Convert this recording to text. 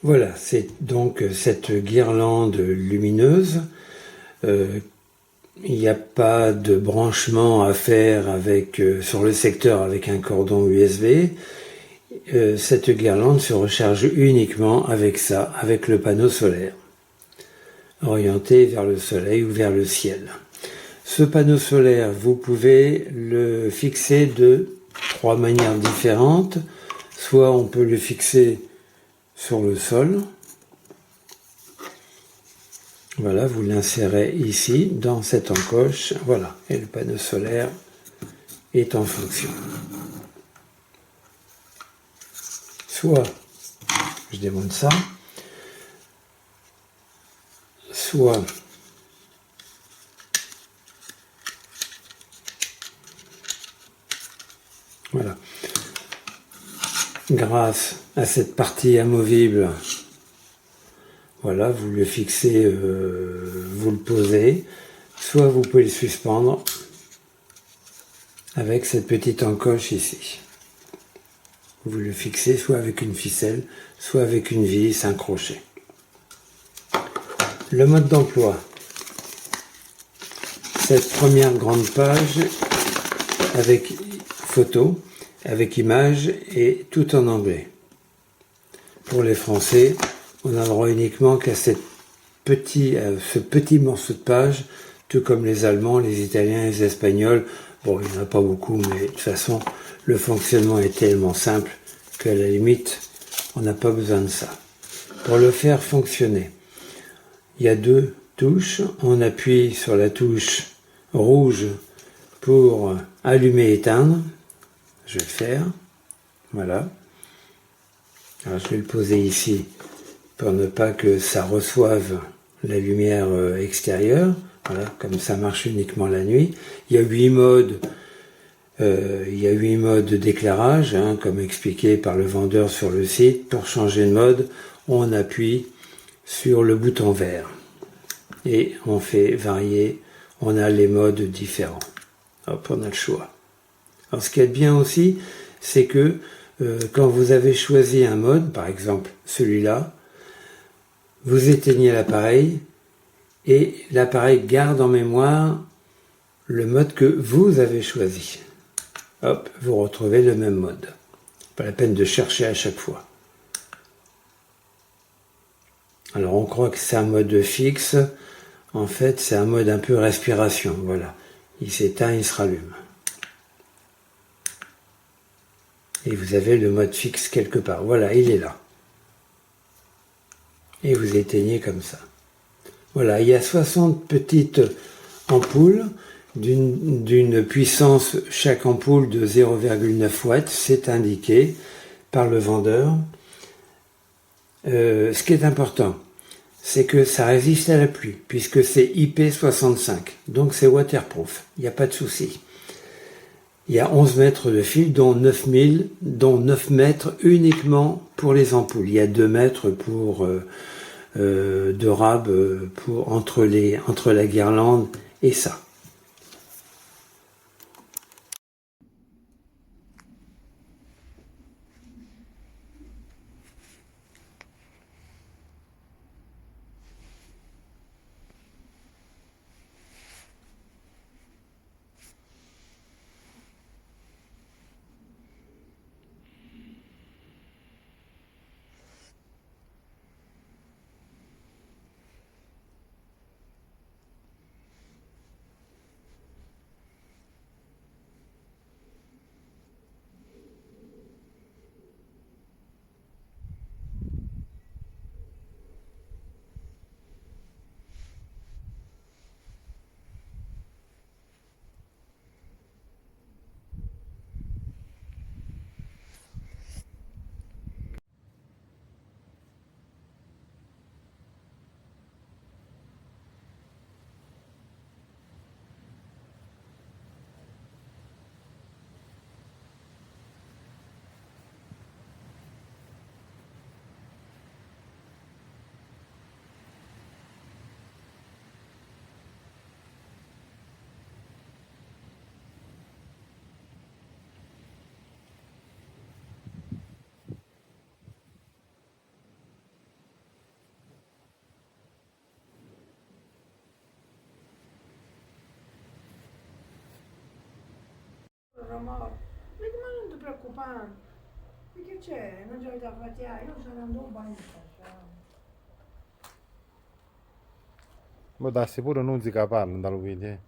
Voilà, c'est donc cette guirlande lumineuse. Il n'y a pas de branchement à faire sur le secteur avec un cordon USB. Cette guirlande se recharge uniquement avec ça, avec le panneau solaire, orienté vers le soleil ou vers le ciel. Ce panneau solaire, vous pouvez le fixer de 3 manières différentes. Soit on peut le fixer sur le sol. Voilà, vous l'insérez ici, dans cette encoche. Voilà, et le panneau solaire est en fonction. Soit, je démonte ça, soit voilà. Grâce à cette partie amovible, voilà, vous le fixez, vous le posez, soit vous pouvez le suspendre avec cette petite encoche ici. Vous le fixez soit avec une ficelle, soit avec une vis, un crochet. Le mode d'emploi. Cette première grande page avec photo, avec image et tout en anglais. Pour les Français, on a droit uniquement qu'à ce petit morceau de page, tout comme les Allemands, les Italiens, les Espagnols. Bon, il n'y en a pas beaucoup, mais de toute façon, le fonctionnement est tellement simple qu'à la limite, on n'a pas besoin de ça. Pour le faire fonctionner, il y a 2 touches. On appuie sur la touche rouge pour allumer et éteindre. Je vais le faire. Voilà. Alors je vais le poser ici pour ne pas que ça reçoive la lumière extérieure. Voilà, comme ça marche uniquement la nuit. Il y a 8 modes. Il y a 8 modes d'éclairage, hein, comme expliqué par le vendeur sur le site. Pour changer de mode, on appuie sur le bouton vert. Et on fait varier, on a les modes différents. Hop, on a le choix. Alors ce qui est bien aussi, c'est que quand vous avez choisi un mode, par exemple celui-là, vous éteignez l'appareil et l'appareil garde en mémoire le mode que vous avez choisi. Hop, vous retrouvez le même mode. Pas la peine de chercher à chaque fois. Alors on croit que c'est un mode fixe. En fait, c'est un mode un peu respiration. Voilà. Il s'éteint, il se rallume. Et vous avez le mode fixe quelque part. Voilà, il est là. Et vous éteignez comme ça. Voilà, il y a 60 petites ampoules d'une puissance, chaque ampoule de 0,9 watts, c'est indiqué par le vendeur. Ce qui est important, c'est que ça résiste à la pluie, puisque c'est IP65, donc c'est waterproof, il n'y a pas de souci. Il y a 11 mètres de fil, dont 9 mètres uniquement pour les ampoules. Il y a 2 mètres de rab entre la guirlande et ça. Ramon, ma non ti preoccupare, perché c'è, non c'è da fare, io sono andato un bagno. Ma dassi pure non si caparra, non lo vedi.